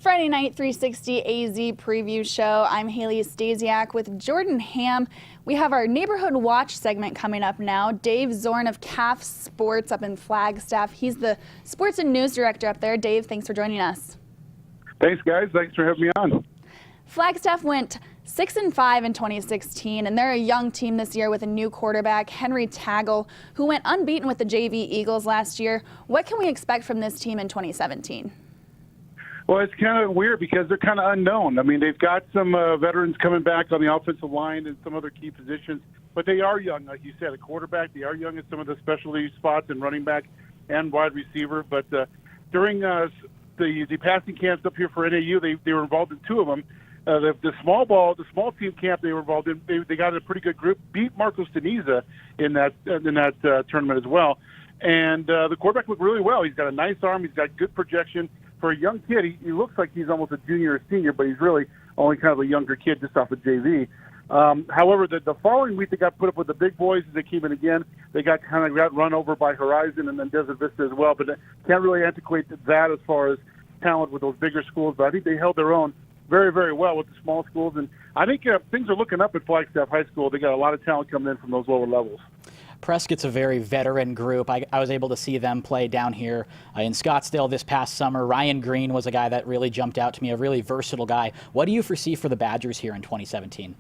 Friday Night 360 AZ preview show. I'm Haley Stasiak with Jordan Ham. We have our Neighborhood Watch segment coming up now. Dave Zorn of CAF Sports up in Flagstaff. He's the sports and news director up there. Dave, thanks for joining us. Thanks, guys. Thanks for having me on. Flagstaff went 6-5 in 2016, and they're a young team this year with a new quarterback, Henry Taggel, who went unbeaten with the JV Eagles last year. What can we expect from this team in 2017? Well, it's kind of weird because they're kind of unknown. I mean, they've got some veterans coming back on the offensive line and some other key positions, but they are young, like you said, a quarterback. They are young at some of the specialty spots and running back and wide receiver. But during the passing camps up here for NAU, they were involved in two of them. The small team camp they were involved in, they got a pretty good group, beat Marcos Deniza in that tournament as well. And the quarterback looked really well. He's got a nice arm. He's got good projection. For a young kid, he looks like he's almost a junior or senior, but he's really only kind of a younger kid just off of JV. However, the following week they got put up with the big boys as they came in again. They got run over by Horizon and then Desert Vista as well, but can't really antiquate that as far as talent with those bigger schools. But I think they held their own very, very well with the small schools, and I think things are looking up at Flagstaff High School. They got a lot of talent coming in from those lower levels. Prescott's a very veteran group. I was able to see them play down here in Scottsdale this past summer. Ryan Green was a guy that really jumped out to me, a really versatile guy. What do you foresee for the Badgers here in 2017?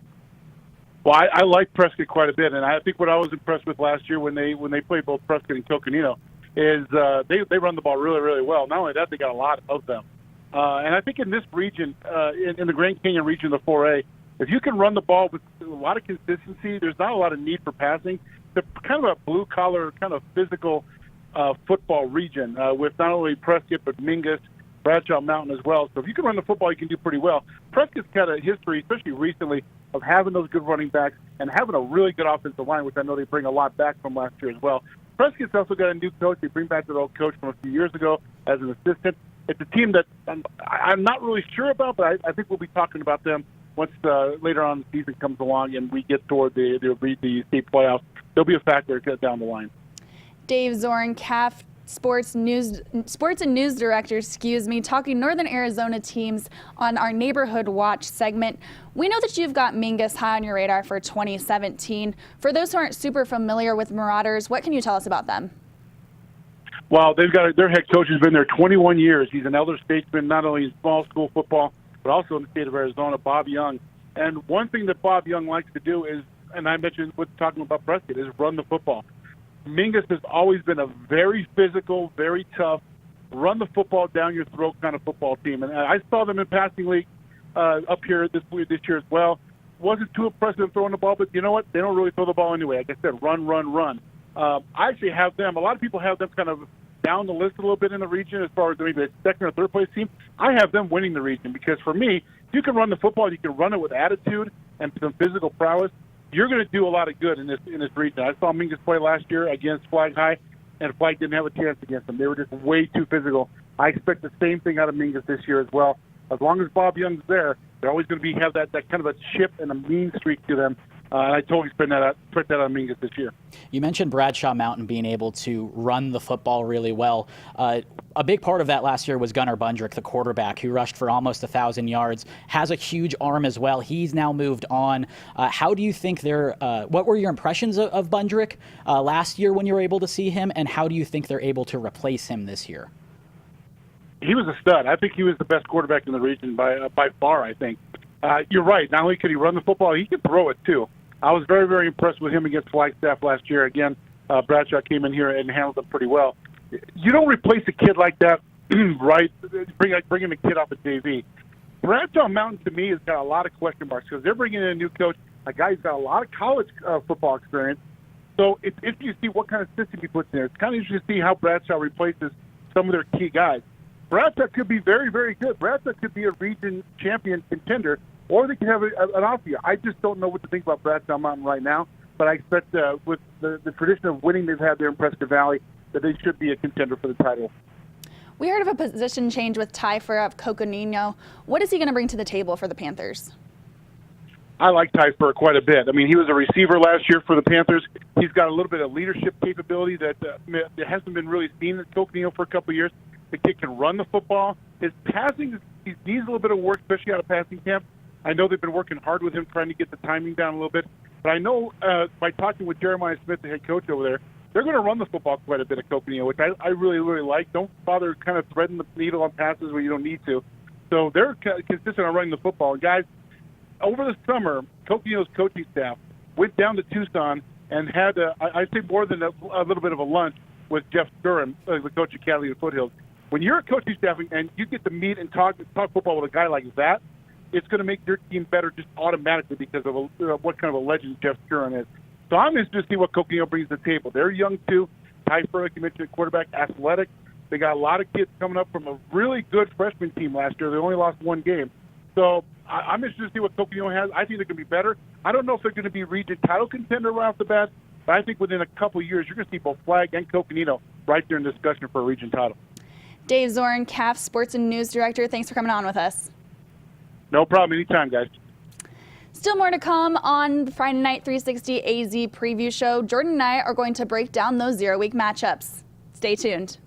Well, I like Prescott quite a bit, and I think what I was impressed with last year when they played both Prescott and Coconino is they run the ball really, really well. Not only that, they got a lot of them. And I think in this region, in the Grand Canyon region of the 4A, if you can run the ball with a lot of consistency, there's not a lot of need for passing. It's kind of a blue-collar, kind of physical football region with not only Prescott but Mingus, Bradshaw Mountain as well. So if you can run the football, you can do pretty well. Prescott's got a history, especially recently, of having those good running backs and having a really good offensive line, which I know they bring a lot back from last year as well. Prescott's also got a new coach. They bring back their old coach from a few years ago as an assistant. It's a team that I'm not really sure about, but I think we'll be talking about them once later on the season comes along and we get toward the state playoffs. They'll be a factor down the line. Dave Zorn, CAF Sports and News Director, talking Northern Arizona teams on our Neighborhood Watch segment. We know that you've got Mingus high on your radar for 2017. For those who aren't super familiar with Marauders, what can you tell us about them? Well, they've got their head coach has been there 21 years. He's an elder statesman, not only in small school football, but also in the state of Arizona, Bob Young. And one thing that Bob Young likes to do is, and I mentioned with talking about Prescott, is run the football. Mingus has always been a very physical, very tough, run the football down your throat kind of football team. And I saw them in passing league up here this year as well. Wasn't too impressive throwing the ball, but you know what? They don't really throw the ball anyway. Like I said, run. I actually have them. A lot of people have them kind of down the list a little bit in the region as far as maybe a second or third place team. I have them winning the region because for me, if you can run the football, you can run it with attitude and some physical prowess, you're going to do a lot of good in this region. I saw Mingus play last year against Flag High, and Flag didn't have a chance against them. They were just way too physical. I expect the same thing out of Mingus this year as well. As long as Bob Young's there, they're always going to have that kind of a chip and a mean streak to them. And I totally put that on Mingus this year. You mentioned Bradshaw Mountain being able to run the football really well. A big part of that last year was Gunnar Bundrick, the quarterback, who rushed for almost 1,000 yards, has a huge arm as well. He's now moved on. How do you think what were your impressions of Bundrick last year when you were able to see him, and how do you think they're able to replace him this year? He was a stud. I think he was the best quarterback in the region by far, I think. You're right. Not only could he run the football, he could throw it too. I was very, very impressed with him against Flagstaff last year. Again, Bradshaw came in here and handled them pretty well. You don't replace a kid like that, right? Bringing a kid off of JV. Bradshaw Mountain, to me, has got a lot of question marks because they're bringing in a new coach, a guy who's got a lot of college football experience. So it's interesting to see what kind of system he puts in there. It's kind of interesting to see how Bradshaw replaces some of their key guys. Bradshaw could be very, very good. Bradshaw could be a region champion contender, or they could have an off year. I just don't know what to think about Bradshaw Mountain right now, but I expect with the tradition of winning they've had there in Prescott Valley that they should be a contender for the title. We heard of a position change with Ty Fur of Coconino. What is he going to bring to the table for the Panthers? I like Ty Fur quite a bit. I mean, he was a receiver last year for the Panthers. He's got a little bit of leadership capability that hasn't been really seen at Coconino for a couple of years. The kid can run the football. His passing, he needs a little bit of work, especially out of passing camp. I know they've been working hard with him, trying to get the timing down a little bit. But I know by talking with Jeremiah Smith, the head coach over there, they're going to run the football quite a bit at Coconino, which I really, really like. Don't bother kind of threading the needle on passes where you don't need to. So they're consistent on running the football. And guys, over the summer, Coconino's coaching staff went down to Tucson and had, I'd say more than a little bit of a lunch with Jeff Sturm, the coach of Catalina Foothills. When you're a coaching staff and you get to meet and talk football with a guy like that, it's going to make your team better just automatically because of what kind of a legend Jeff Sturm is. So I'm interested to see what Coconino brings to the table. They're young, too. Ty Furlick, you mentioned, quarterback, athletic. They got a lot of kids coming up from a really good freshman team last year. They only lost one game. So I'm interested to see what Coconino has. I think they're going to be better. I don't know if they're going to be region title contender right off the bat, but I think within a couple of years, you're going to see both Flag and Coconino right there in discussion for a region title. Dave Zorn, CAF Sports and News Director, thanks for coming on with us. No problem. Anytime, guys. Still more to come on the Friday Night 360 AZ preview show. Jordan and I are going to break down those 0-week matchups. Stay tuned.